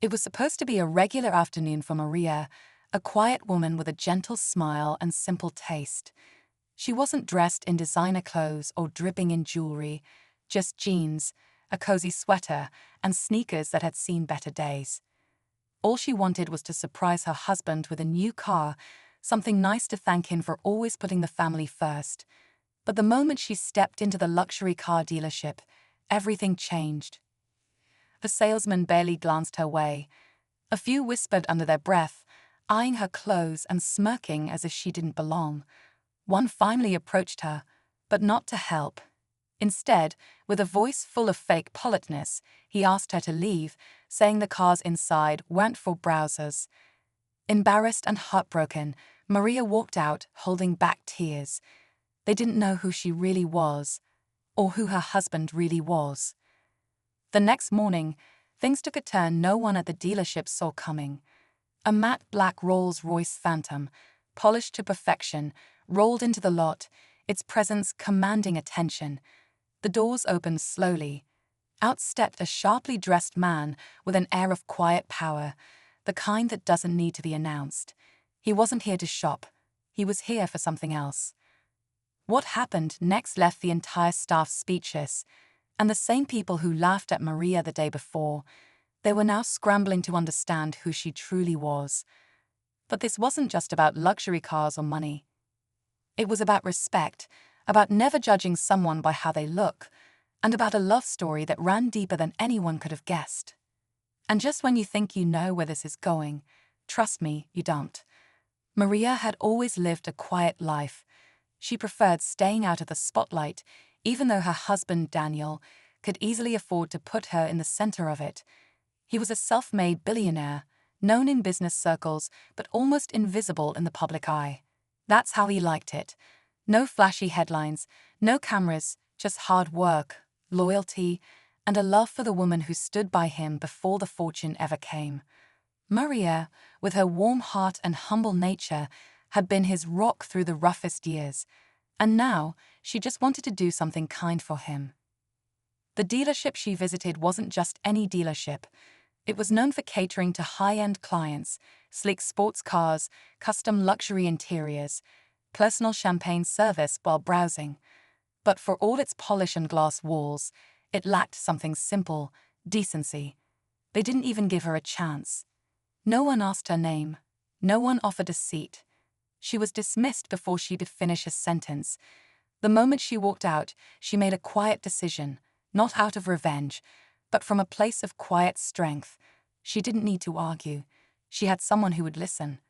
It was supposed to be a regular afternoon for Maria, a quiet woman with a gentle smile and simple taste. She wasn't dressed in designer clothes or dripping in jewelry, just jeans, a cozy sweater, and sneakers that had seen better days. All she wanted was to surprise her husband with a new car, something nice to thank him for always putting the family first. But the moment she stepped into the luxury car dealership, everything changed. The salesman barely glanced her way. A few whispered under their breath, eyeing her clothes and smirking as if she didn't belong. One finally approached her, but not to help. Instead, with a voice full of fake politeness, he asked her to leave, saying the cars inside weren't for browsers. Embarrassed and heartbroken, Maria walked out, holding back tears. They didn't know who she really was, or who her husband really was. The next morning, things took a turn no one at the dealership saw coming. A matte black Rolls Royce Phantom, polished to perfection, rolled into the lot, its presence commanding attention. The doors opened slowly. Out stepped a sharply dressed man with an air of quiet power, the kind that doesn't need to be announced. He wasn't here to shop. He was here for something else. What happened next left the entire staff speechless, and the same people who laughed at Maria the day before, they were now scrambling to understand who she truly was. But this wasn't just about luxury cars or money. It was about respect, about never judging someone by how they look, and about a love story that ran deeper than anyone could have guessed. And just when you think you know where this is going, trust me, you don't. Maria had always lived a quiet life. She preferred staying out of the spotlight, even though her husband, Daniel, could easily afford to put her in the center of it. He was a self-made billionaire, known in business circles but almost invisible in the public eye. That's how he liked it. No flashy headlines, no cameras, just hard work, loyalty, and a love for the woman who stood by him before the fortune ever came. Maria, with her warm heart and humble nature, had been his rock through the roughest years, and now she just wanted to do something kind for him. The dealership she visited wasn't just any dealership. It was known for catering to high-end clients, sleek sports cars, custom luxury interiors, personal champagne service while browsing. But for all its polish and glass walls, it lacked something simple, decency. They didn't even give her a chance. No one asked her name. No one offered a seat. She was dismissed before she could finish a sentence. The moment she walked out, she made a quiet decision, not out of revenge, but from a place of quiet strength. She didn't need to argue. She had someone who would listen.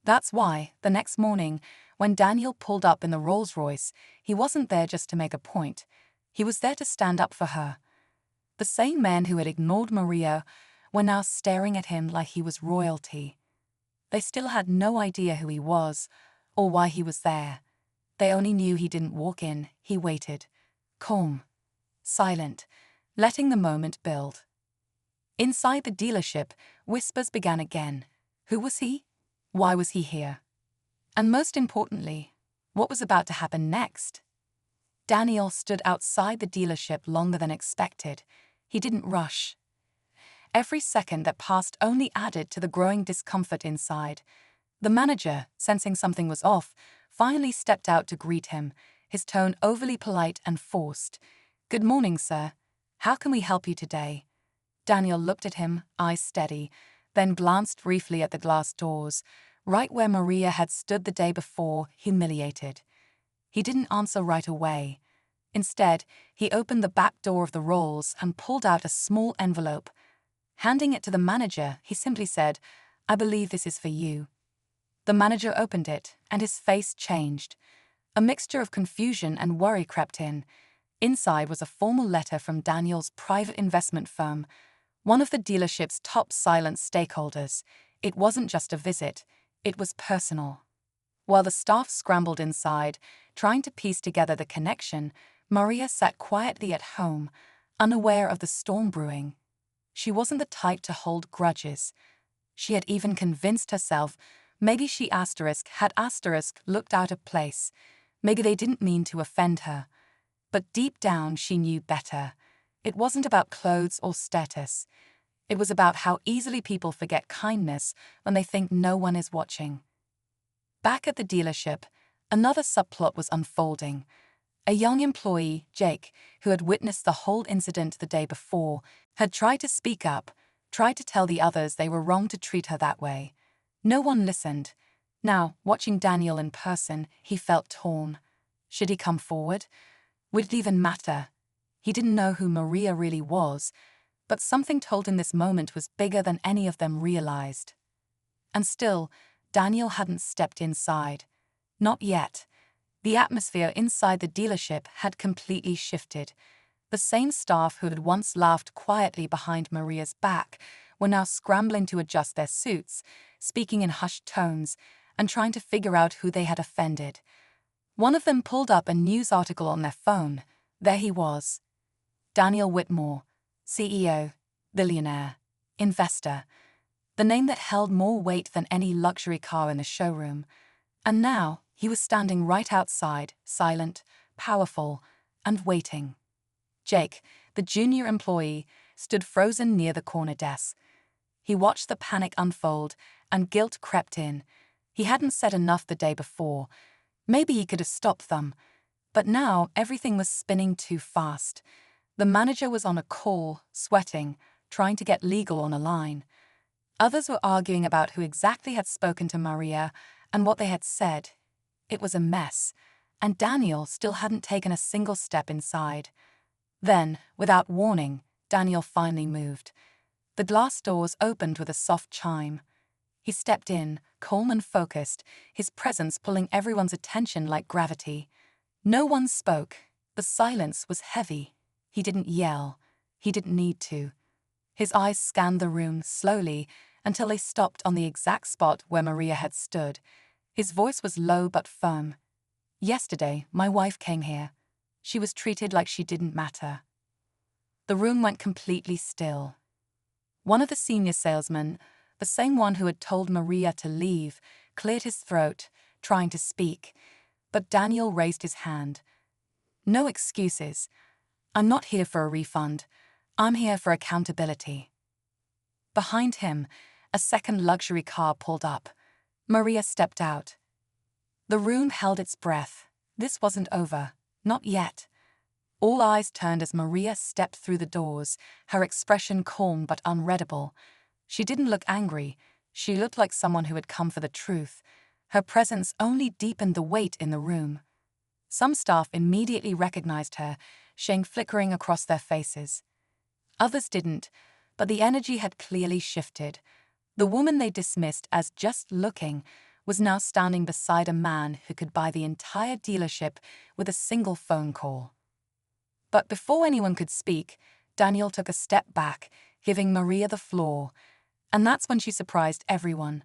That's why, the next morning, when Daniel pulled up in the Rolls Royce, he wasn't there just to make a point. He was there to stand up for her. The same men who had ignored Maria were now staring at him like he was royalty. They still had no idea who he was, or why he was there. They only knew he didn't walk in, he waited. Calm. Silent. Letting the moment build. Inside the dealership, whispers began again. Who was he? Why was he here? And most importantly, what was about to happen next? Daniel stood outside the dealership longer than expected. He didn't rush. Every second that passed only added to the growing discomfort inside. The manager, sensing something was off, finally stepped out to greet him, his tone overly polite and forced. "Good morning, sir. How can we help you today?" Daniel looked at him, eyes steady, then glanced briefly at the glass doors, right where Maria had stood the day before, humiliated. He didn't answer right away. Instead, he opened the back door of the Rolls and pulled out a small envelope. Handing it to the manager, he simply said, "I believe this is for you." The manager opened it, and his face changed. A mixture of confusion and worry crept in. Inside was a formal letter from Daniel's private investment firm, one of the dealership's top silent stakeholders. It wasn't just a visit, it was personal. While the staff scrambled inside, trying to piece together the connection, Maria sat quietly at home, unaware of the storm brewing. She wasn't the type to hold grudges. She had even convinced herself maybe she had looked out of place. Maybe they didn't mean to offend her. But deep down she knew better. It wasn't about clothes or status. It was about how easily people forget kindness when they think no one is watching. Back at the dealership, another subplot was unfolding. A young employee, Jake, who had witnessed the whole incident the day before, had tried to speak up, tried to tell the others they were wrong to treat her that way. No one listened. Now, watching Daniel in person, he felt torn. Should he come forward? Would it even matter? He didn't know who Maria really was, but something told him this moment was bigger than any of them realized. And still, Daniel hadn't stepped inside. Not yet. The atmosphere inside the dealership had completely shifted. The same staff who had once laughed quietly behind Maria's back were now scrambling to adjust their suits, speaking in hushed tones, and trying to figure out who they had offended. One of them pulled up a news article on their phone. There he was. Daniel Whitmore, CEO, billionaire, investor. The name that held more weight than any luxury car in the showroom. And now, he was standing right outside, silent, powerful, and waiting. Jake, the junior employee, stood frozen near the corner desk. He watched the panic unfold, and guilt crept in. He hadn't said enough the day before. Maybe he could have stopped them. But now, everything was spinning too fast. The manager was on a call, sweating, trying to get legal on a line. Others were arguing about who exactly had spoken to Maria and what they had said. It was a mess, and Daniel still hadn't taken a single step inside. Then, without warning, Daniel finally moved. The glass doors opened with a soft chime. He stepped in, calm and focused, his presence pulling everyone's attention like gravity. No one spoke. The silence was heavy. He didn't yell. He didn't need to. His eyes scanned the room slowly until they stopped on the exact spot where Maria had stood. His voice was low but firm. "Yesterday, my wife came here. She was treated like she didn't matter." The room went completely still. One of the senior salesmen, the same one who had told Maria to leave, cleared his throat, trying to speak, but Daniel raised his hand. "No excuses. I'm not here for a refund. I'm here for accountability." Behind him, a second luxury car pulled up. Maria stepped out. The room held its breath. This wasn't over. Not yet. All eyes turned as Maria stepped through the doors, her expression calm but unreadable. She didn't look angry. She looked like someone who had come for the truth. Her presence only deepened the weight in the room. Some staff immediately recognized her, shame flickering across their faces. Others didn't, but the energy had clearly shifted. The woman they dismissed as just looking was now standing beside a man who could buy the entire dealership with a single phone call. But before anyone could speak, Daniel took a step back, giving Maria the floor, and that's when she surprised everyone.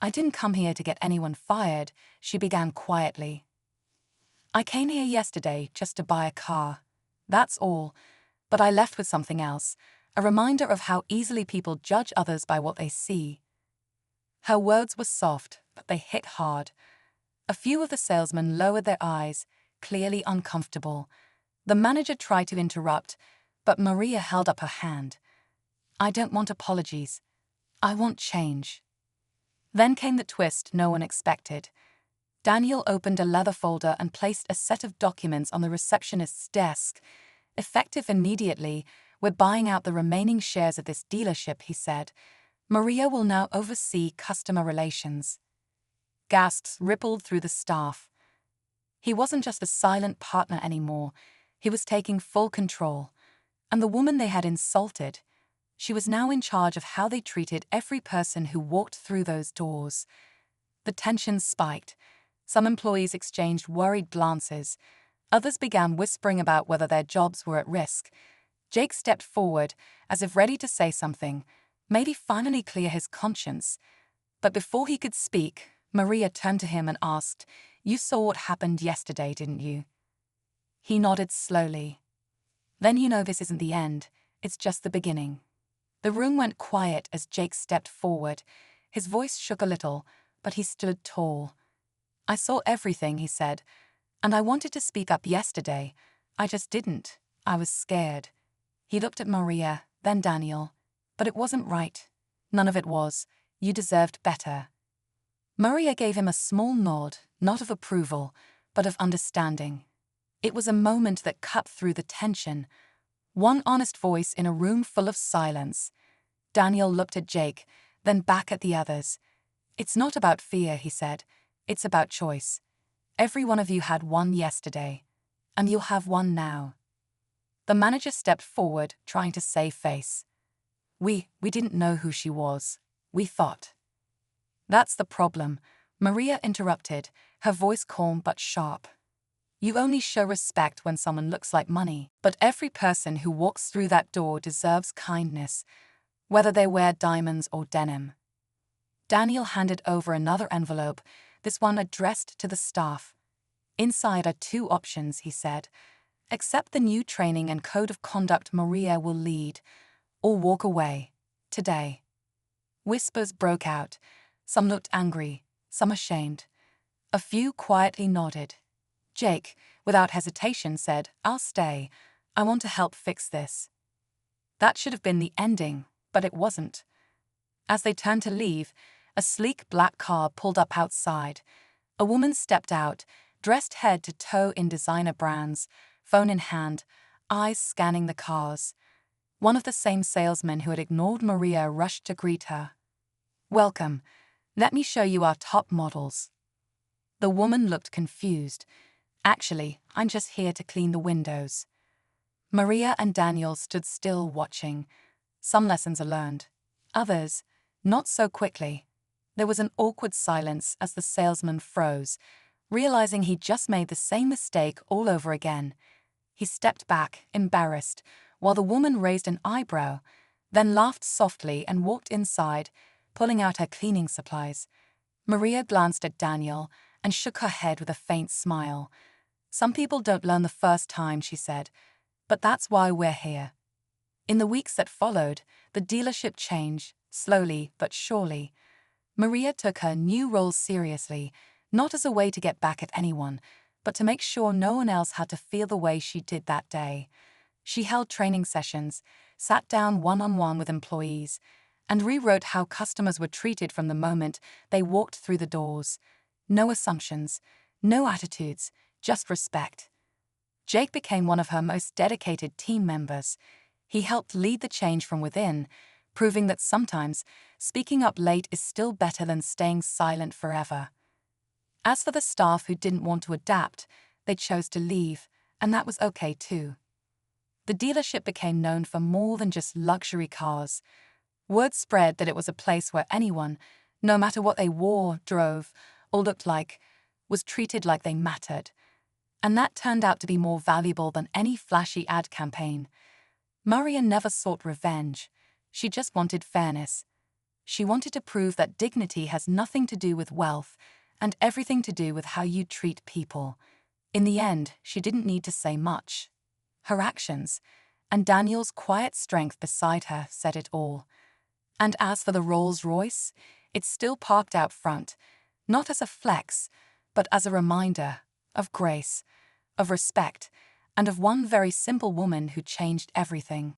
"I didn't come here to get anyone fired," she began quietly. "I came here yesterday just to buy a car. That's all, but I left with something else, a reminder of how easily people judge others by what they see." Her words were soft, but they hit hard. A few of the salesmen lowered their eyes, clearly uncomfortable. The manager tried to interrupt, but Maria held up her hand. "I don't want apologies. I want change." Then came the twist no one expected. Daniel opened a leather folder and placed a set of documents on the receptionist's desk. "Effective immediately, we're buying out the remaining shares of this dealership," he said. "Maria will now oversee customer relations." Gasps rippled through the staff. He wasn't just a silent partner anymore. He was taking full control. And the woman they had insulted, she was now in charge of how they treated every person who walked through those doors. The tension spiked. Some employees exchanged worried glances. Others began whispering about whether their jobs were at risk. Jake stepped forward, as if ready to say something, maybe finally clear his conscience. But before he could speak, Maria turned to him and asked, "You saw what happened yesterday, didn't you?" He nodded slowly. "Then you know this isn't the end, it's just the beginning." The room went quiet as Jake stepped forward. His voice shook a little, but he stood tall. "I saw everything," he said, "and I wanted to speak up yesterday. I just didn't. I was scared." He looked at Maria, then Daniel. But it wasn't right. None of it was. You deserved better. Maria gave him a small nod, not of approval, but of understanding. It was a moment that cut through the tension. One honest voice in a room full of silence. Daniel looked at Jake, then back at the others. It's not about fear, he said. It's about choice. Every one of you had one yesterday, and you'll have one now. The manager stepped forward, trying to save face. We didn't know who she was. We thought. That's the problem, Maria interrupted, her voice calm but sharp. You only show respect when someone looks like money, but every person who walks through that door deserves kindness, whether they wear diamonds or denim. Daniel handed over another envelope, this one addressed to the staff. Inside are two options, he said. Accept the new training and code of conduct Maria will lead, or walk away, today. Whispers broke out. Some looked angry, some ashamed. A few quietly nodded. Jake, without hesitation, said, I'll stay. I want to help fix this. That should have been the ending, but it wasn't. As they turned to leave, a sleek black car pulled up outside. A woman stepped out, dressed head to toe in designer brands, phone in hand, eyes scanning the cars. One of the same salesmen who had ignored Maria rushed to greet her. Welcome. Let me show you our top models. The woman looked confused. Actually, I'm just here to clean the windows. Maria and Daniel stood still watching. Some lessons are learned. Others, not so quickly. There was an awkward silence as the salesman froze, realizing he'd just made the same mistake all over again. He stepped back, embarrassed, while the woman raised an eyebrow, then laughed softly and walked inside, pulling out her cleaning supplies. Maria glanced at Daniel and shook her head with a faint smile. Some people don't learn the first time, she said, but that's why we're here. In the weeks that followed, the dealership changed, slowly but surely. Maria took her new role seriously, not as a way to get back at anyone, but to make sure no one else had to feel the way she did that day. She held training sessions, sat down one-on-one with employees, and rewrote how customers were treated from the moment they walked through the doors. No assumptions, no attitudes, just respect. Jake became one of her most dedicated team members. He helped lead the change from within, proving that sometimes speaking up late is still better than staying silent forever. As for the staff who didn't want to adapt, they chose to leave, and that was okay too. The dealership became known for more than just luxury cars. Word spread that it was a place where anyone, no matter what they wore, drove, or looked like, was treated like they mattered. And that turned out to be more valuable than any flashy ad campaign. Maria never sought revenge. She just wanted fairness. She wanted to prove that dignity has nothing to do with wealth and everything to do with how you treat people. In the end, she didn't need to say much. Her actions, and Daniel's quiet strength beside her, said it all. And as for the Rolls Royce, it's still parked out front, not as a flex, but as a reminder of grace, of respect, and of one very simple woman who changed everything.